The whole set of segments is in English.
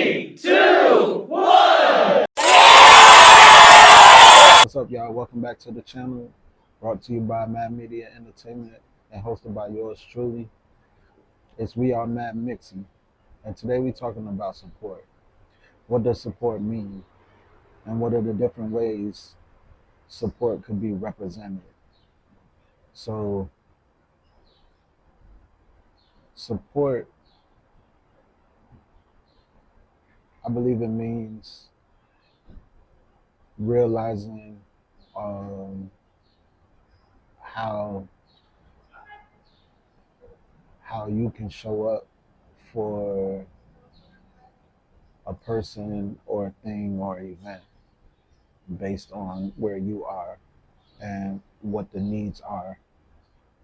Three, two, one. What's up, y'all? Welcome back to the channel. Brought to you by Mad Media Entertainment and hosted by yours truly. It's We Are Mad Mixy. And today we're talking about support. What does support mean? And what are the different ways support could be represented? So, support, I believe it means realizing how you can show up for a person or a thing or event based on where you are and what the needs are.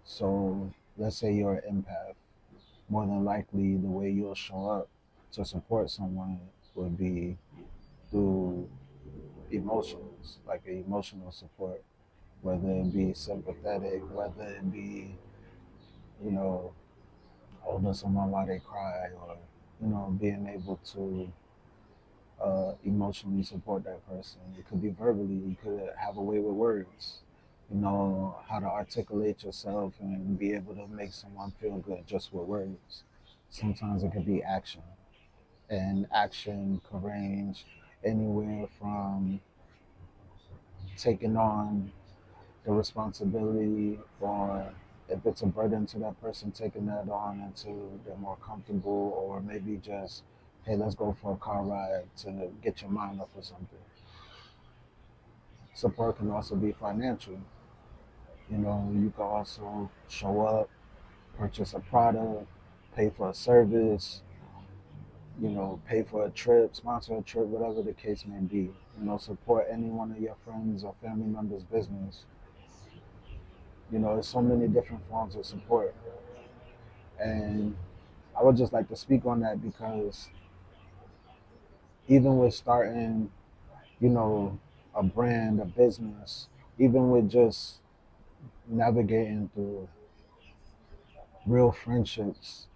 So let's say you're an empath. More than likely, the way you'll show up to support someone would be through emotions, like emotional support, whether it be sympathetic, whether it be, holding someone while they cry, or, being able to emotionally support that person. It could be verbally, you could have a way with words, how to articulate yourself and be able to make someone feel good just with words. Sometimes it could be action, and action could range anywhere from taking on the responsibility, or if it's a burden to that person, taking that on until they're more comfortable, or maybe just, hey, let's go for a car ride to get your mind off of something. Support can also be financial. You can also show up, purchase a product, pay for a service, pay for a trip, sponsor a trip, whatever the case may be. Support any one of your friends or family members' business. There's so many different forms of support. And I would just like to speak on that because even with starting, a brand, a business, even with just navigating through real friendships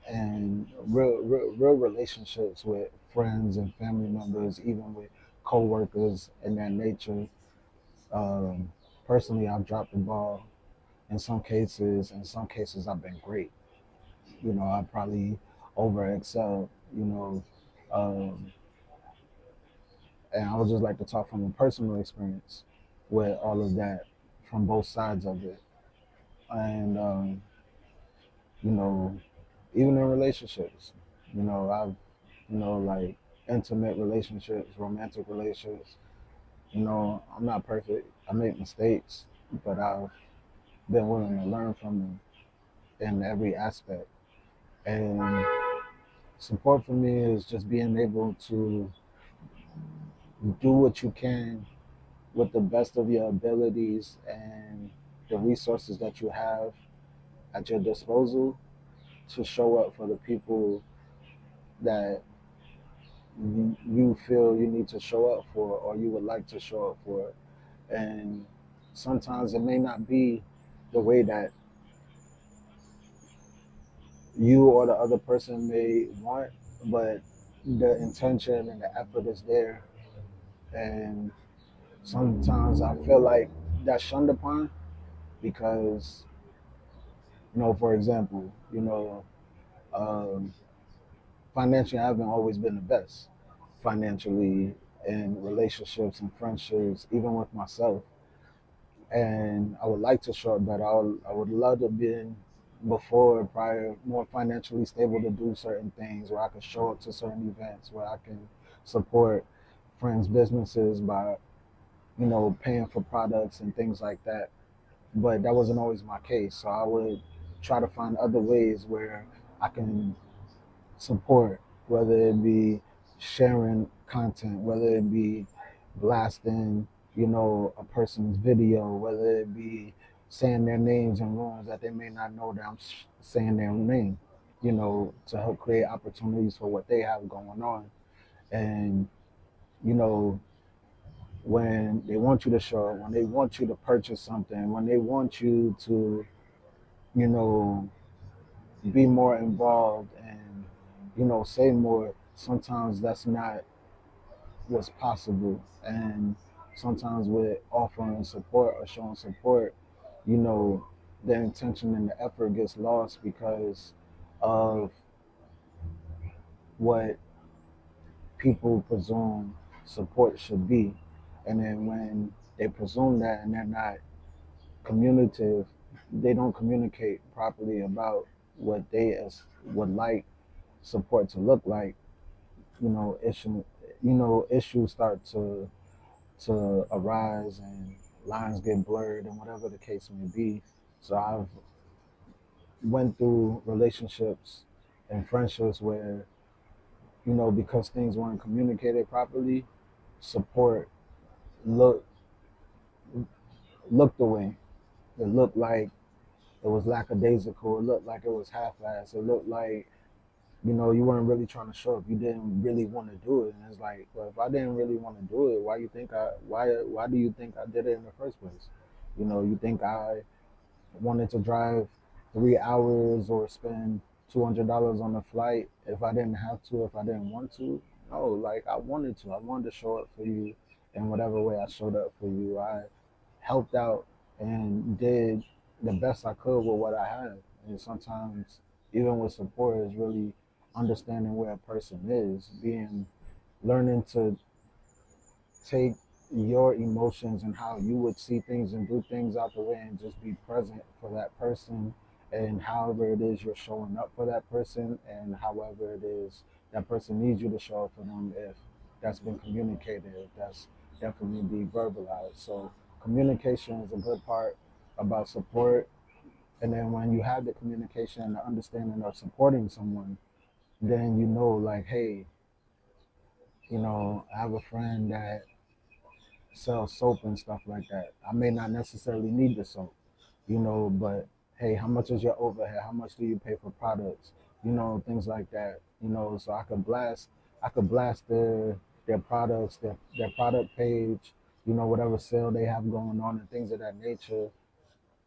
and real relationships with friends and family members, even with co-workers and that nature. Personally, I've dropped the ball in some cases. In some cases, I've been great. I probably over excelled, um, and I would just like to talk from a personal experience with all of that, from both sides of it. And, you know, even in relationships, I've, like intimate relationships, romantic relationships, I'm not perfect. I make mistakes, but I've been willing to learn from them in every aspect. And support for me is just being able to do what you can with the best of your abilities and the resources that you have at your disposal to show up for the people that you feel you need to show up for, or you would like to show up for. And sometimes it may not be the way that you or the other person may want, but the intention and the effort is there. And sometimes I feel like that's shunned upon because, for example, um, financially, I haven't always been the best financially in relationships and friendships, even with myself. And I would like to show up better. I would love to be before, prior, more financially stable to do certain things, where I can show up to certain events, where I can support friends' businesses by, paying for products and things like that. But that wasn't always my case. So I would try to find other ways where I can support, whether it be sharing content, whether it be blasting, a person's video, whether it be saying their names in rooms that they may not know that I'm saying their name, to help create opportunities for what they have going on. And, you know, when they want you to show up, when they want you to purchase something, when they want you to, you know, be more involved and, say more, sometimes that's not what's possible. And sometimes with offering support or showing support, you know, the intention and the effort gets lost because of what people presume support should be. And then when they presume that and they're not communicative, they don't communicate properly about what they as would like support to look like. You know, issues start to arise and lines get blurred and whatever the case may be. So I've went through relationships and friendships where, because things weren't communicated properly, support looked looked away. It looked like it was lackadaisical. It looked like it was half-assed. It looked like, you weren't really trying to show up. You didn't really want to do it. And it's like, well, if I didn't really want to do it, why do you think I did it in the first place? You think I wanted to drive 3 hours or spend $200 on a flight if I didn't have to, if I didn't want to? No, like I wanted to. I wanted to show up for you in whatever way I showed up for you. I helped out and did the best I could with what I had. And sometimes, even with support, is really understanding where a person is, learning to take your emotions and how you would see things and do things out the way and just be present for that person and however it is you're showing up for that person and however it is that person needs you to show up for them, if that's been communicated, if that's definitely be verbalized. So communication is a good part about support. And then when you have the communication and the understanding of supporting someone, then like, hey, I have a friend that sell soap and stuff like that. I may not necessarily need the soap, but hey, how much is your overhead? How much do you pay for products? Things like that. So I could blast their products, their product page, whatever sale they have going on and things of that nature.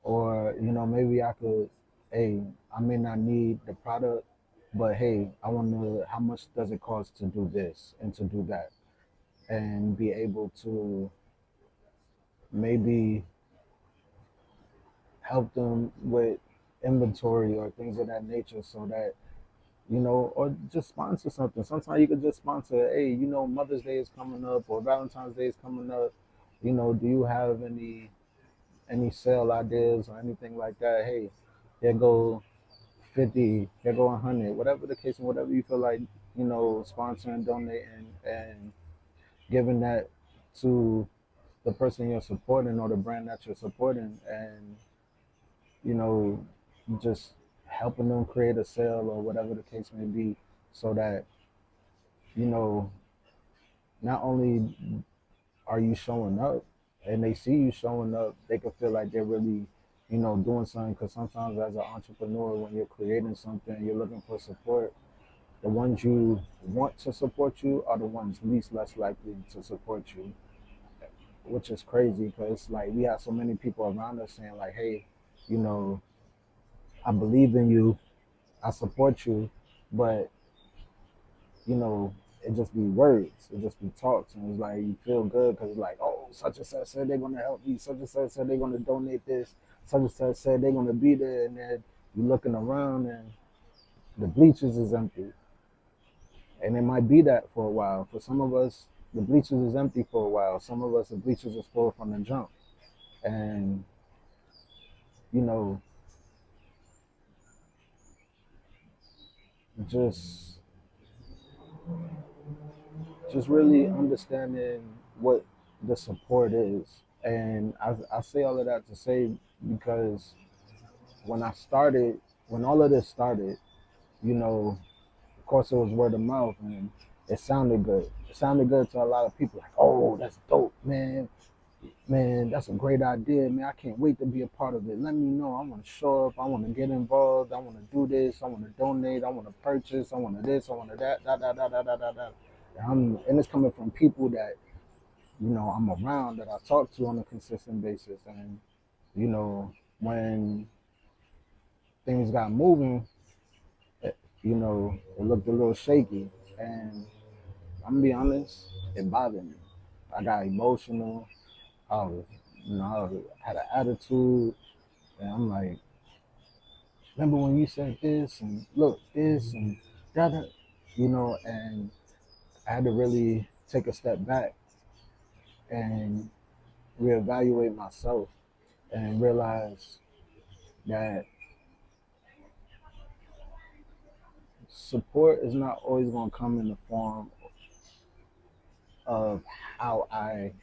Or, maybe I could, hey, I may not need the product, but hey, I want to, how much does it cost to do this and to do that? And be able to maybe help them with inventory or things of that nature so that, or just sponsor something. Sometimes you could just sponsor, hey, Mother's Day is coming up or Valentine's Day is coming up. Do you have any sale ideas or anything like that? Hey, there go 50, there go 100, whatever the case, and whatever you feel like, sponsoring, donating, and giving that to the person you're supporting or the brand that you're supporting, and you know just helping them create a sale or whatever the case may be, so that you know not only are you showing up and they see you showing up, they can feel like they're really doing something. Because sometimes as an entrepreneur, when you're creating something, you're looking for support, the ones you want to support you are the ones least less likely to support you, which is crazy because like we have so many people around us saying like, hey, you know, I believe in you, I support you, but it just be words, it just be talks, and it's like you feel good because it's like, oh, such and such said they're gonna help me, such and such said they're gonna donate this, such and such said they're gonna be there, and then you looking around and the bleachers is empty, and it might be that for a while. For some of us, the bleachers is empty for a while. Some of us, the bleachers is full from the jump, and you know, just just really understanding what the support is. And I say all of that to say because when I started, when all of this started, of course it was word of mouth and it sounded good. It sounded good to a lot of people, like, oh, that's dope, man. Man, that's a great idea, man. I can't wait to be a part of it. Let me know. I want to show up. I want to get involved. I want to do this. I want to donate. I want to purchase. I want to this. I want to that. Da, da, da, da, da, da, da. And it's coming from people that, I'm around, that I talk to on a consistent basis. And, when things got moving, it looked a little shaky. And I'm gonna be honest, it bothered me. I got emotional. I was, I had an attitude, and I'm like, remember when you said this and look this and that, and I had to really take a step back and reevaluate myself and realize that support is not always going to come in the form of how I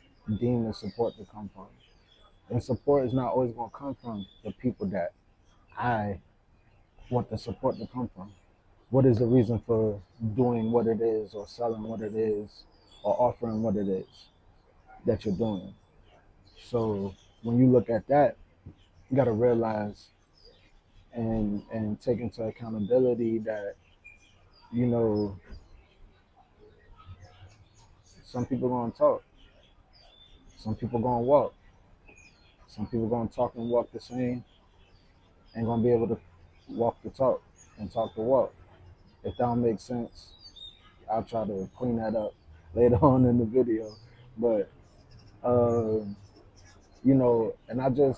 deem the support to come from. And support is not always going to come from the people that I want the support to come from. What is the reason for doing what it is or selling what it is or offering what it is that you're doing? So when you look at that, you got to realize and take into accountability that, you know, some people going to talk, some people going to walk, some people going to talk and walk the same, ain't going to be able to walk the talk and talk the walk. If that don't make sense, I'll try to clean that up later on in the video. But, uh, and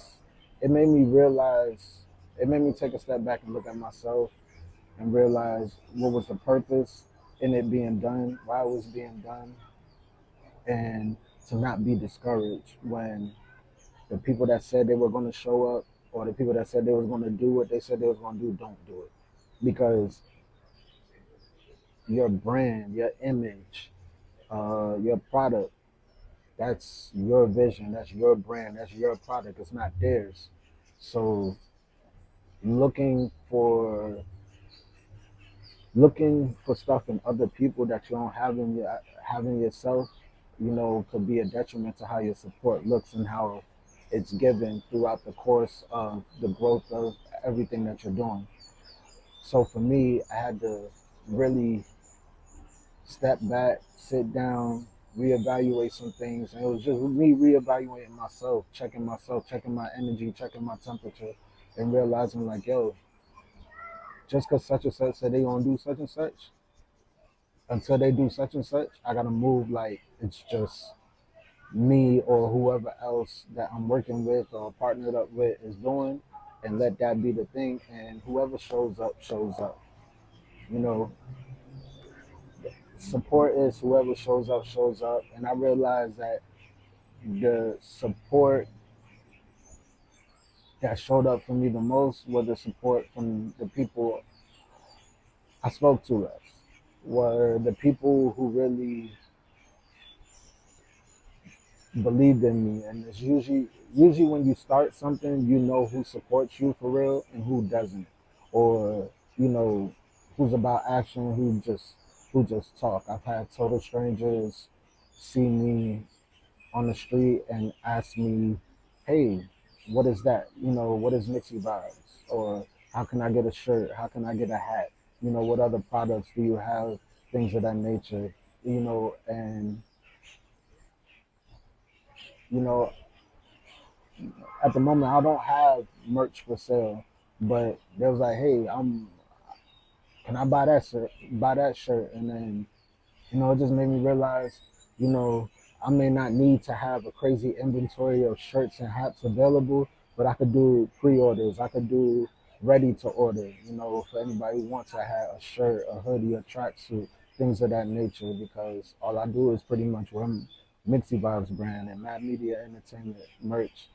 it made me realize, it made me take a step back and look at myself and realize what was the purpose in it being done, why it was being done, and to not be discouraged when the people that said they were going to show up or the people that said they was going to do what they said they was going to do don't do it. Because your brand, your image, your product, that's your vision, that's your brand, that's your product, it's not theirs. So looking for stuff in other people that you don't have in yourself, could be a detriment to how your support looks and how it's given throughout the course of the growth of everything that you're doing. So for me, I had to really step back, sit down, reevaluate some things. And it was just me reevaluating myself, checking my energy, checking my temperature, and realizing like, yo, just because such and such said they gonna do such and such, until they do such and such, I gotta move like it's just me or whoever else that I'm working with or partnered up with is doing, and let that be the thing. And whoever shows up, shows up. You know, support is whoever shows up, shows up. And I realized that the support that showed up for me the most was the support from the people I spoke to less, were the people who really believed in me. And it's usually when you start something, you know who supports you for real and who doesn't, or who's about action, who just talk. I've had total strangers see me on the street and ask me, hey, what is that? What is Mixy Vybz? Or how can I get a shirt? How can I get a hat? What other products do you have? Things of that nature. And you know, at the moment I don't have merch for sale, but they was like, hey, can I buy that shirt? Buy that shirt, and then it just made me realize, you know, I may not need to have a crazy inventory of shirts and hats available, but I could do pre-orders. I could do ready to order, for anybody who wants to have a shirt, a hoodie, a tracksuit, things of that nature, because all I do is pretty much run Mixy Vybz brand and Mad Media Entertainment merch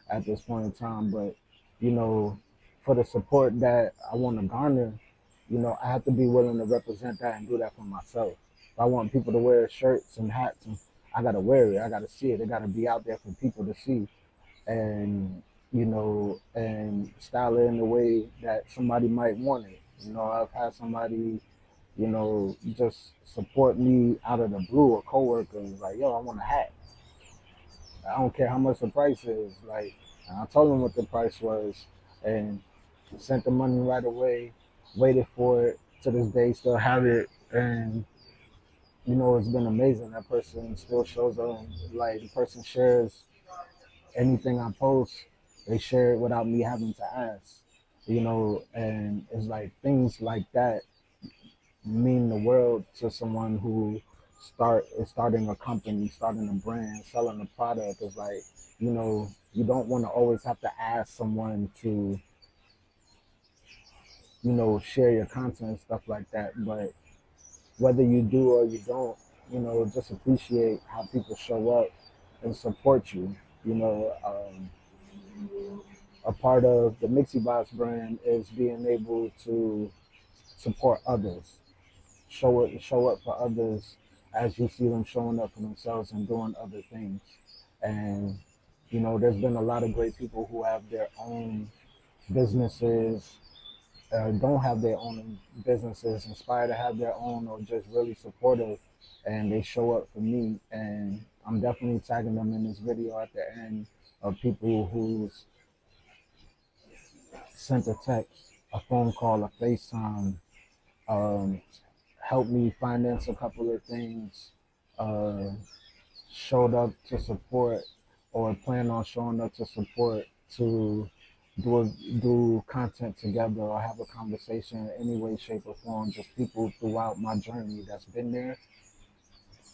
at this point in time. But, you know, for the support that I want to garner, I have to be willing to represent that and do that for myself. If I want people to wear shirts and hats, and I gotta wear it, I gotta see it, it gotta be out there for people to see, and and style it in the way that somebody might want it. I've had somebody, just support me out of the blue. A coworker was like, "Yo, I want a hat. I don't care how much the price is." Like, and I told him what the price was, and sent the money right away. Waited for it to this day, still have it, and it's been amazing. That person still shows up. Like, the person shares anything I post, they share it without me having to ask. And it's like things like that mean the world to someone who starting a company, starting a brand, selling a product. Is like, you don't want to always have to ask someone to, share your content and stuff like that. But whether you do or you don't, just appreciate how people show up and support you. You know, a part of the Mixy brand is being able to support others, show up for others as you see them showing up for themselves and doing other things. And there's been a lot of great people who have their own businesses, don't have their own businesses, inspired to have their own, or just really supportive, and they show up for me. And I'm definitely tagging them in this video at the end of people who's sent a text, a phone call, a FaceTime, um, helped me finance a couple of things, uh, showed up to support, or plan on showing up to support, to do content together or have a conversation in any way, shape, or form. Just people throughout my journey that's been there.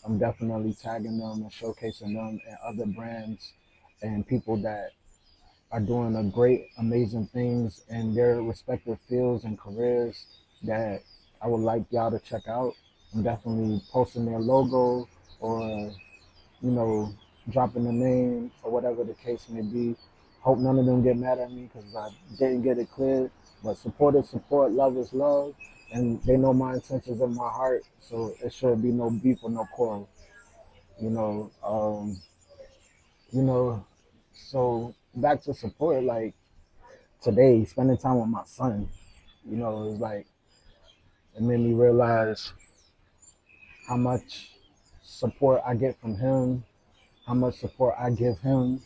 I'm definitely tagging them and showcasing them and other brands and people that are doing a great, amazing things in their respective fields and careers that I would like y'all to check out. I'm definitely posting their logo, or you know, dropping the name or whatever the case may be. Hope none of them get mad at me because I didn't get it cleared. But support is support, love is love, and they know my intentions in my heart, so it should be no beef or no quarrel. You know, um, you know. So back to support, like today, spending time with my son. It's like it made me realize how much support I get from him, how much support I give him.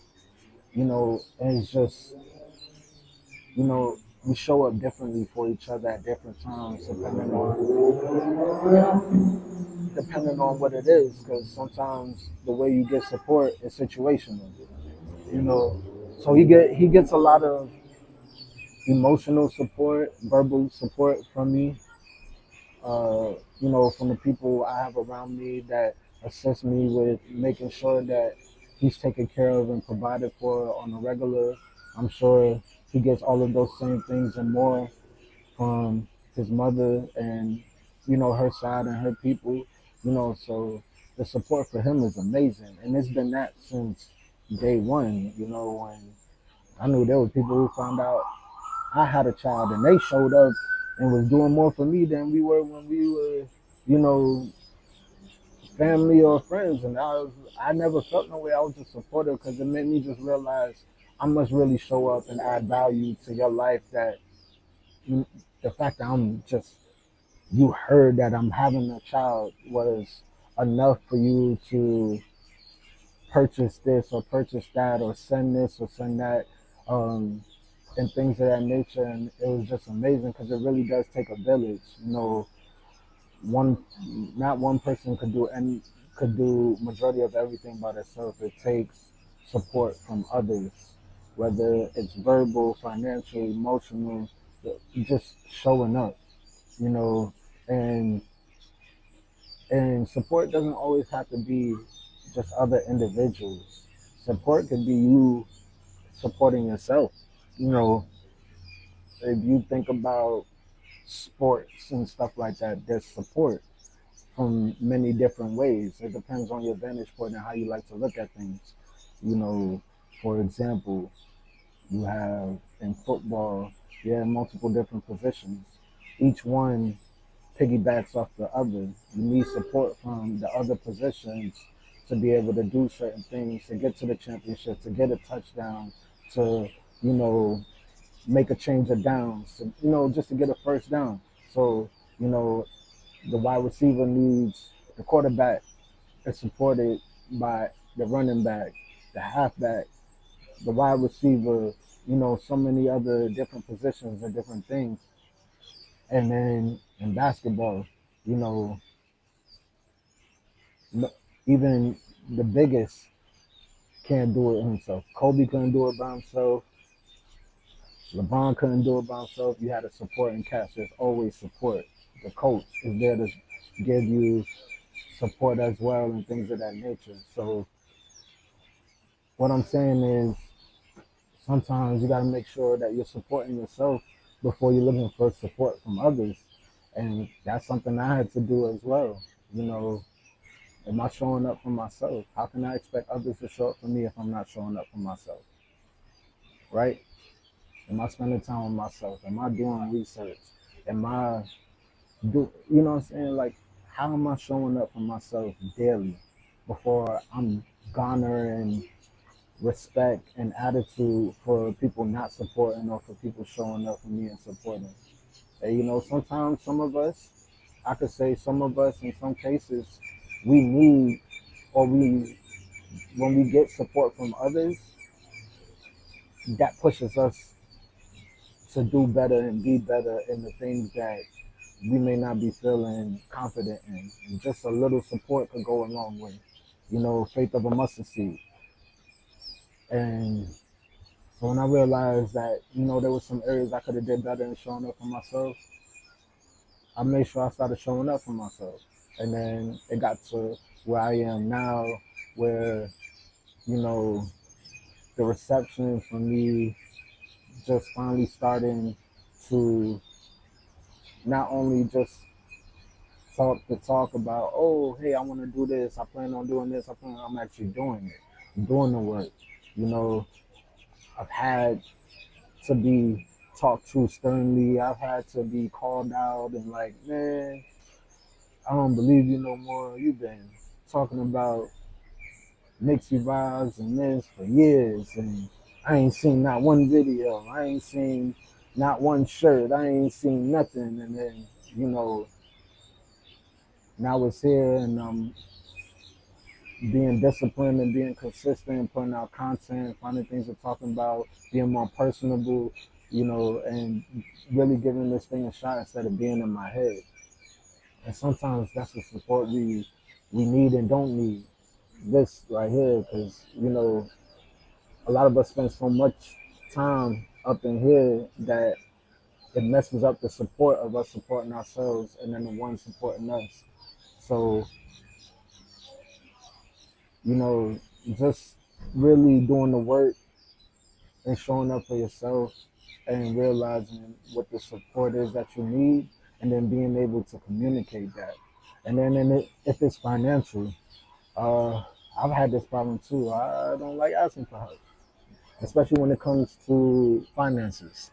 And it's just, we show up differently for each other at different times, depending on what it is. Because sometimes the way you get support is situational. You know, so he gets a lot of emotional support, verbal support from me. From the people I have around me that assist me with making sure that he's taken care of and provided for on a regular. I'm sure he gets all of those same things and more from his mother and, her side and her people, so the support for him is amazing. And it's been that since day one, when I knew there were people who found out I had a child and they showed up and was doing more for me than we were when we were, you know, family or friends. And I never felt no way. I was just supportive because it made me just realize I must really show up and add value to your life. That you, the fact that you heard that I'm having a child was enough for you to purchase this or purchase that or send this or send that. And things of that nature. And it was just amazing because it really does take a village. One not one person could do majority of everything by themselves. It takes support from others, whether it's verbal, financial, emotional, just showing up. You know, and support doesn't always have to be just other individuals. Support could be you supporting yourself. You know, if you think about sports and stuff like that, there's support from many different ways. It depends on your vantage point and how you like to look at things. You know, for example, you have in football, you have multiple different positions. Each one piggybacks off the other. You need support from the other positions to be able to do certain things, to get to the championship, to get a touchdown, to, you know, make a change of downs, to, just to get a first down. So, you know, the wide receiver needs the quarterback is supported by the running back, the halfback, the wide receiver, so many other different positions and different things. And then in basketball, you know, even the biggest can't do it himself. Kobe couldn't do it by himself. LeBron couldn't do it by himself. You had a supporting cast. There's always support. The coach is there to give you support as well and things of that nature. So what I'm saying is sometimes you got to make sure that you're supporting yourself before you're looking for support from others. And that's something I had to do as well. You know, am I showing up for myself? How can I expect others to show up for me if I'm not showing up for myself? Right? Am I spending time with myself? Am I doing research? Am I you know what I'm saying? Like, how am I showing up for myself daily before I'm garnering respect and attitude for people not supporting or for people showing up for me and supporting? And you know, sometimes some of us, I could say some of us in some cases, we need or we when we get support from others, that pushes us to do better and be better in the things that we may not be feeling confident in. And just a little support could go a long way. You know, faith of a mustard seed. And so when I realized that, you know, there were some areas I could have did better in showing up for myself, I made sure I started showing up for myself. And then it got to where I am now, where, you know, the reception for me just finally starting to not only just talk about, oh, hey, I want to do this. I plan on doing this. I'm actually doing it. I'm doing the work. You know, I've had to be talked to sternly. I've had to be called out and like, man, I don't believe you no more. You've been talking about Mixy Vybz and this for years, and I ain't seen not one video. I ain't seen not one shirt. I ain't seen nothing. And then, you know, now it's here and being disciplined and being consistent, putting out content, finding things to talk about, being more personable, you know, and really giving this thing a shot instead of being in my head. And sometimes that's the support we need and don't need. This right here, because you know, a lot of us spend so much time up in here that it messes up the support of us supporting ourselves and then the ones supporting us. So you know, just really doing the work and showing up for yourself and realizing what the support is that you need and then being able to communicate that. And then if it's financial, I've had this problem too. I don't like asking for help, especially when it comes to finances.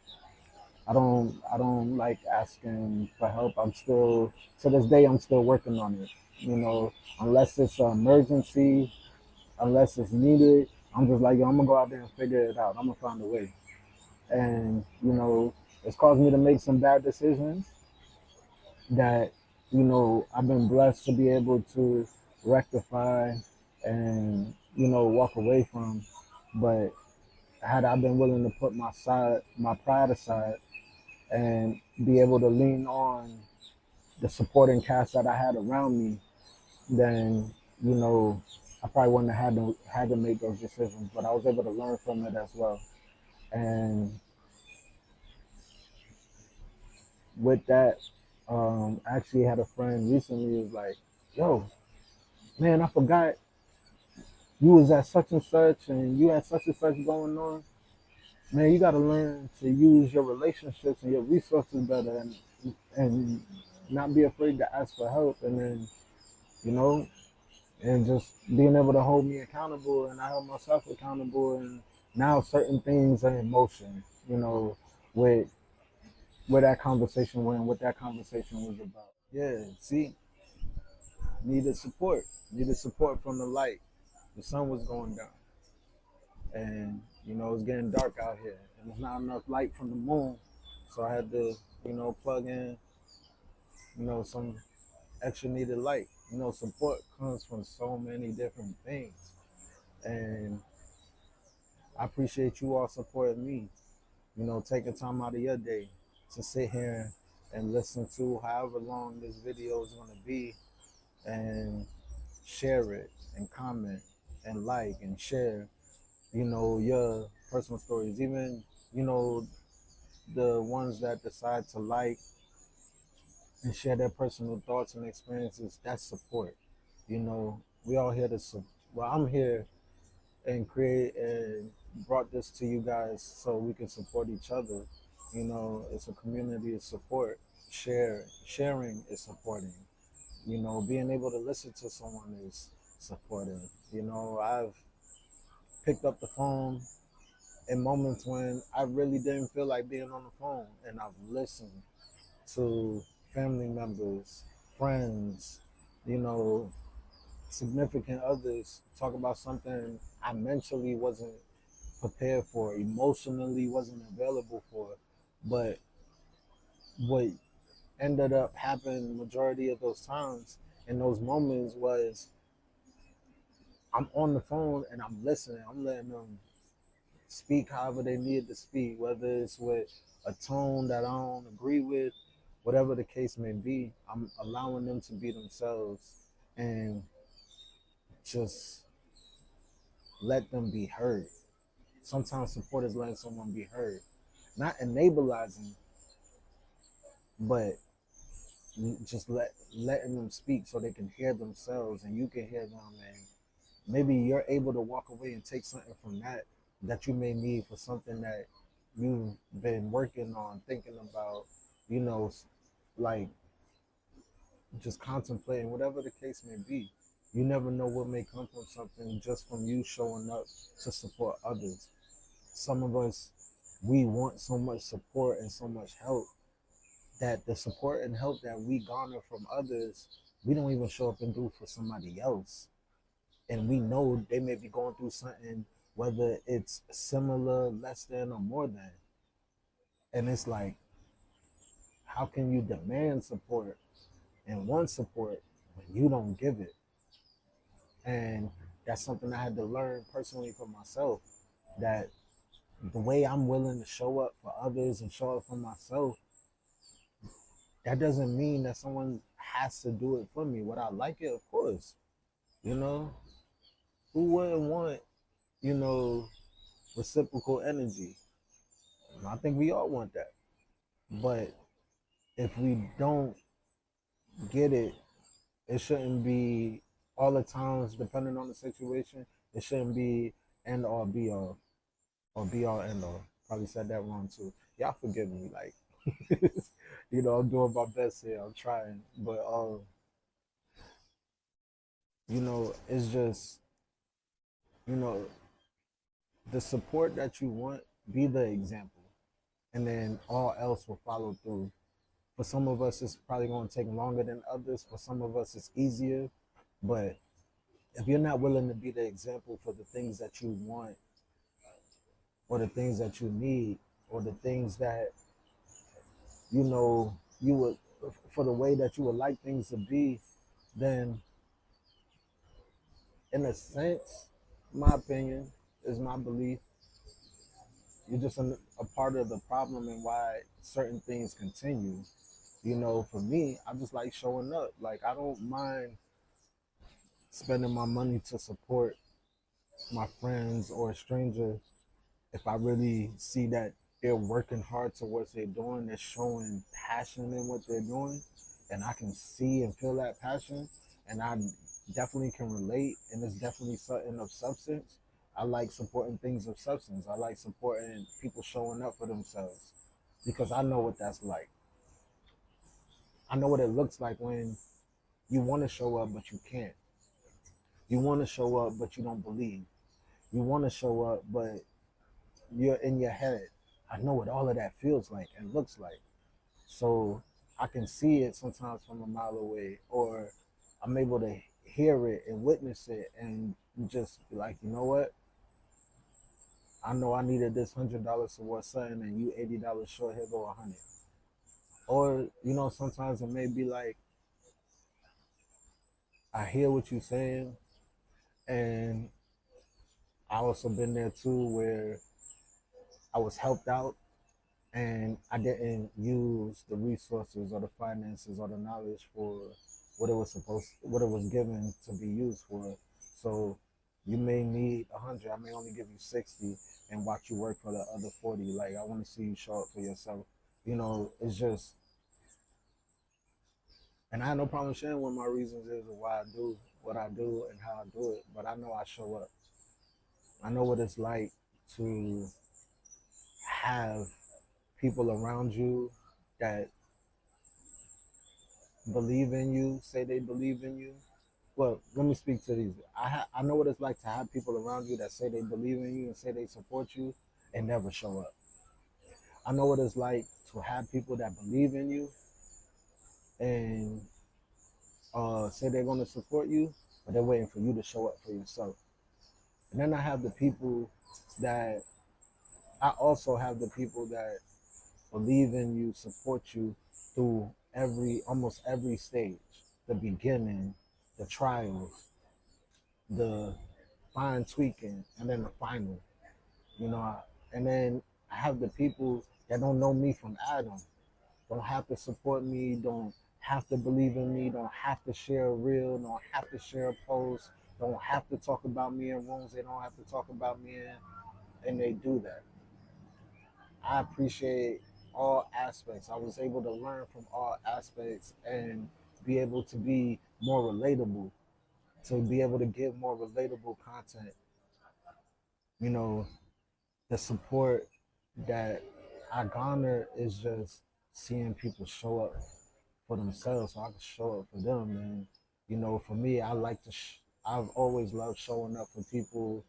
I don't like asking for help. I'm still to this day I'm still working on it. You know, unless it's an emergency, unless it's needed, I'm just like, yo, I'm gonna go out there and figure it out. I'm gonna find a way. And you know, it's caused me to make some bad decisions that, you know, I've been blessed to be able to rectify and, you know, walk away from. But had I been willing to put my pride aside and be able to lean on the supporting cast that I had around me, then, you know, I probably wouldn't have had to make those decisions. But I was able to learn from it as well. And with that, I actually had a friend recently who was like, yo, man, I forgot you was at such and such and you had such and such going on. Man, you got to learn to use your relationships and your resources better and not be afraid to ask for help. And then, you know, and just being able to hold me accountable and I hold myself accountable. And now certain things are in motion, you know, with where that conversation went, what that conversation was about. Yeah, see, needed support from the light. The sun was going down, and you know it's getting dark out here, and there's not enough light from the moon, so I had to, you know, plug in, you know, some extra needed light. You know, support comes from so many different things, and I appreciate you all supporting me. You know, taking time out of your day to sit here and listen to however long this video is going to be and share it and comment and like and share, you know, your personal stories. Even, you know, the ones that decide to like and share their personal thoughts and experiences, that's support. You know, we all here to well, I'm here and create and brought this to you guys so we can support each other. You know, it's a community of support. Sharing is supporting. You know, being able to listen to someone is supporting. You know, I've picked up the phone in moments when I really didn't feel like being on the phone, and I've listened to family members, friends, you know, significant others talk about something I mentally wasn't prepared for, emotionally wasn't available for. But what ended up happening majority of those times in those moments was I'm on the phone and I'm listening. I'm letting them speak however they need to speak, whether it's with a tone that I don't agree with, whatever the case may be. I'm allowing them to be themselves and just let them be heard. Sometimes support is letting someone be heard, not enabling, but just letting them speak so they can hear themselves and you can hear them, and maybe you're able to walk away and take something from that that you may need for something that you've been working on, thinking about, you know, like just contemplating, whatever the case may be. You never know what may come from something just from you showing up to support others. Some of us, we want so much support and so much help that the support and help that we garner from others, we don't even show up and do for somebody else. And we know they may be going through something, whether it's similar, less than, or more than. And it's like, how can you demand support and want support when you don't give it? And that's something I had to learn personally for myself, that the way I'm willing to show up for others and show up for myself, that doesn't mean that someone has to do it for me. Would I like it? Of course. You know, who wouldn't want, you know, reciprocal energy? I think we all want that. But if we don't get it, it shouldn't be all the times, depending on the situation, it shouldn't be end all be all or be all end all. Probably said that wrong too. Y'all forgive me. Like, you know, I'm doing my best here. I'm trying. But, you know, it's just, you know, the support that you want, be the example. And then all else will follow through. For some of us, it's probably going to take longer than others. For some of us, it's easier. But if you're not willing to be the example for the things that you want, or the things that you need, or the things that, you know, you would, for the way that you would like things to be, then in a sense, my opinion, is my belief, you're just a part of the problem and why certain things continue. You know, for me, I just like showing up. Like, I don't mind spending my money to support my friends or a stranger if I really see that they're working hard towards what they're doing, they're showing passion in what they're doing, and I can see and feel that passion, and I definitely can relate, and it's definitely something of substance. I like supporting things of substance. I like supporting people showing up for themselves because I know what that's like. I know what it looks like when you want to show up but you can't. You want to show up but you don't believe. You want to show up but you're in your head. I know what all of that feels like and looks like. So I can see it sometimes from a mile away, or I'm able to hear it and witness it and just be like, you know what? I know I needed this $100 towards something and you $80 short, here go 100. Or, you know, sometimes it may be like, I hear what you're saying, and I also been there too where I was helped out and I didn't use the resources or the finances or the knowledge for what it was given to be used for. So you may need 100, I may only give you 60 and watch you work for the other 40. Like, I want to see you show up for yourself. You know, it's just, And I have no problem sharing what my reasons is of why I do what I do and how I do it. But I know I show up. I know what it's like to have people around you that believe in you, say they believe in you. Well, let me speak to these. I know what it's like to have people around you that say they believe in you and say they support you and never show up. I know what it's like to have people that believe in you and say they're going to support you, but they're waiting for you to show up for yourself. And then I have the people that I also have the people that believe in you, support you through almost every stage, the beginning, the trials, the fine tweaking, and then the final. You know, and then I have the people that don't know me from Adam, don't have to support me, don't have to believe in me, don't have to share a reel, don't have to share a post, don't have to talk about me in rooms they don't have to talk about me in, and they do that. I appreciate all aspects. I was able to learn from all aspects and be able to be more relatable, to be able to give more relatable content. You know, the support that I garner is just seeing people show up for themselves so I can show up for them. And, for me, I've always loved showing up for people,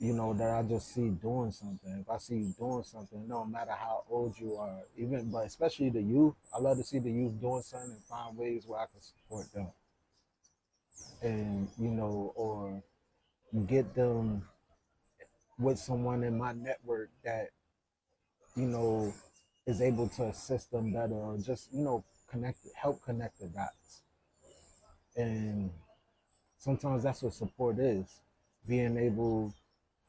that I just see doing something. If I see you doing something, no matter how old you are, but especially the youth, I love to see the youth doing something and find ways where I can support them. And, or get them with someone in my network that, you know, is able to assist them better or just, help connect the dots. And sometimes that's what support is, being able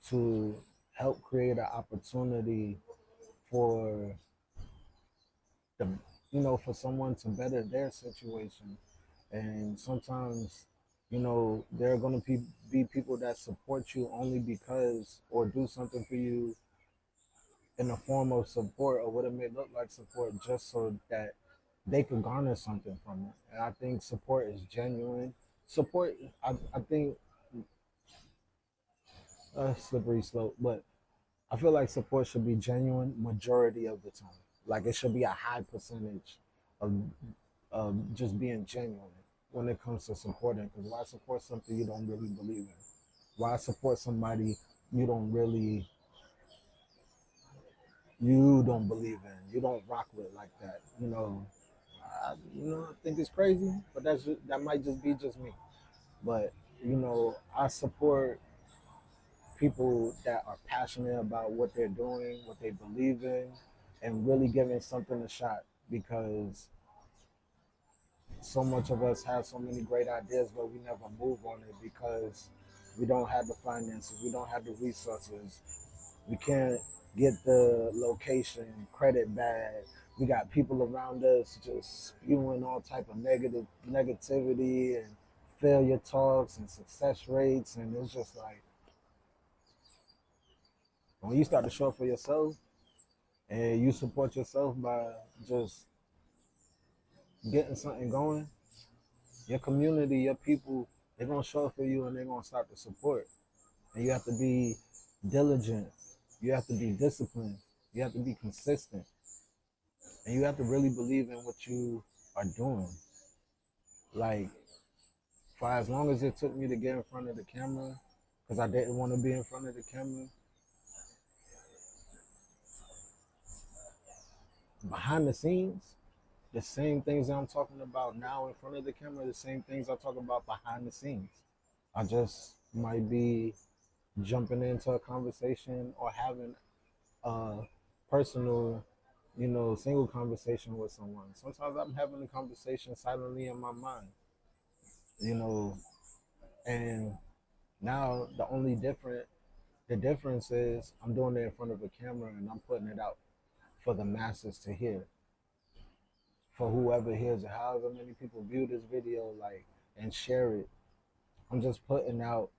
to help create an opportunity for the for someone to better their situation. And sometimes there are going to be people that support you only because or do something for you in the form of support or what it may look like support just so that they could garner something from it. And I think support is genuine. Support, I think, a slippery slope, but I feel like support should be genuine majority of the time. Like it should be a high percentage of just being genuine when it comes to supporting. Because why support something you don't really believe in? Why support somebody you don't believe in? You don't rock with like that. I think it's crazy, but that might just be just me. But I support people that are passionate about what they're doing, what they believe in, and really giving something a shot because so much of us have so many great ideas, but we never move on it because we don't have the finances, we don't have the resources, we can't get the location, credit bad. We got people around us just spewing all type of negativity and failure talks and success rates, and it's just like when you start to show up for yourself and you support yourself by just getting something going, your community, your people, they're gonna show up for you and they're gonna start to support. And you have to be diligent. You have to be disciplined. You have to be consistent. And you have to really believe in what you are doing. Like, for as long as it took me to get in front of the camera, because I didn't want to be in front of the camera, behind the scenes, the same things that I'm talking about now in front of the camera, the same things I talk about behind the scenes. I just might be jumping into a conversation or having a personal, single conversation with someone. Sometimes I'm having a conversation silently in my mind, you know, and now the difference is I'm doing it in front of a camera and I'm putting it out for the masses to hear, for whoever hears it, however many people view this video, like, and share it. I'm just putting out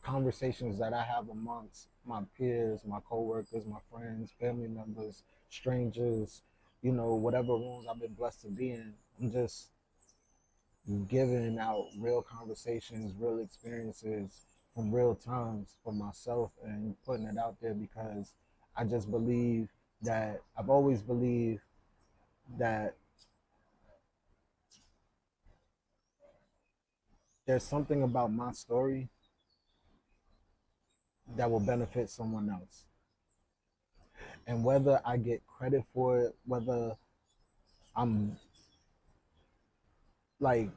conversations that I have amongst my peers, my coworkers, my friends, family members, strangers, whatever rooms I've been blessed to be in. I'm just giving out real conversations, real experiences from real times for myself and putting it out there because I just believe that I've always believed that there's something about my story that will benefit someone else. And whether I get credit for it, whether I'm like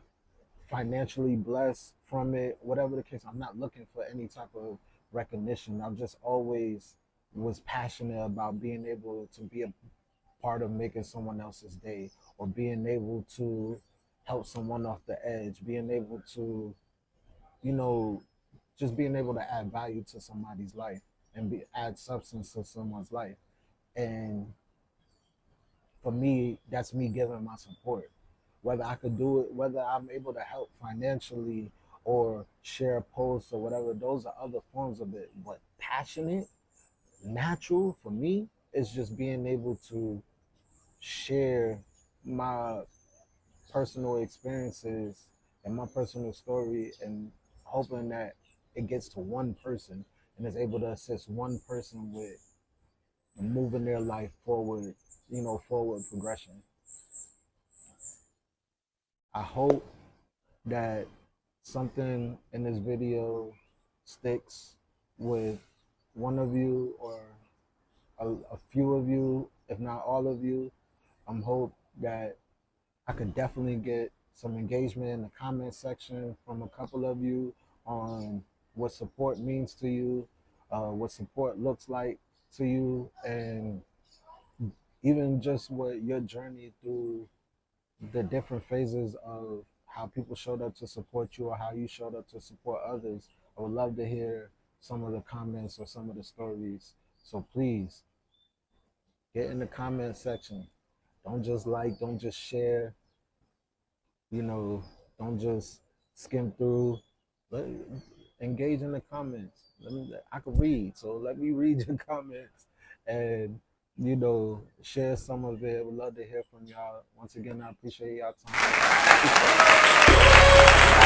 financially blessed from it, whatever the case, I'm not looking for any type of recognition. I've just always was passionate about being able to be a part of making someone else's day or being able to help someone off the edge, being able to, you know, just being able to add value to somebody's life and add substance to someone's life. And for me, that's me giving my support. Whether I could do it, whether I'm able to help financially or share posts or whatever, those are other forms of it. But passionate, natural for me is just being able to share my personal experiences and my personal story and hoping that it gets to one person and is able to assist one person with moving their life forward, forward progression. I hope that something in this video sticks with one of you or a few of you, if not all of you. I'm hope that I could definitely get some engagement in the comment section from a couple of you on what support means to you, what support looks like to you, and even just what your journey through the different phases of how people showed up to support you or how you showed up to support others. I would love to hear some of the comments or some of the stories. So please get in the comment section. Don't just like, don't just share, you know, don't just skim through. Let, engage in the comments. I can read, so let me read your comments and share some of it. Would love to hear from y'all. Once again, I appreciate y'all time.